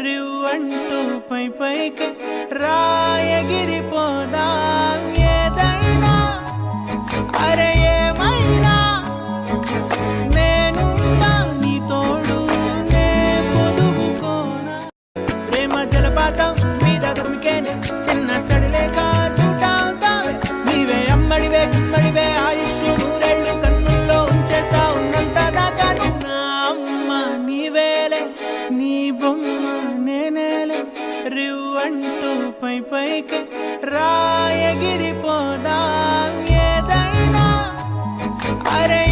రివ్వంటూ పై పైకి రాయగిరిపోదాం ఏదైనా అరే ఏమైనా నేనుంటా నీ తోడు నే పొదుగుకోనా ప్రేమ జలపాతం మీద దొరికేనే చిన్న సడిలేక చూటావుతావే నీవే అమ్మడివే గుమ్మడివే ఆయుష్ నూరేళ్ళు కన్నుల్లో ఉంచేస్తా ఉన్నంత దాకా నా అమ్మ నీవేలే నీ బొమ్మ నేనేలే రివ్వంటూ పై పైకి రాయగిరిపోదాం ఏదైనా అరే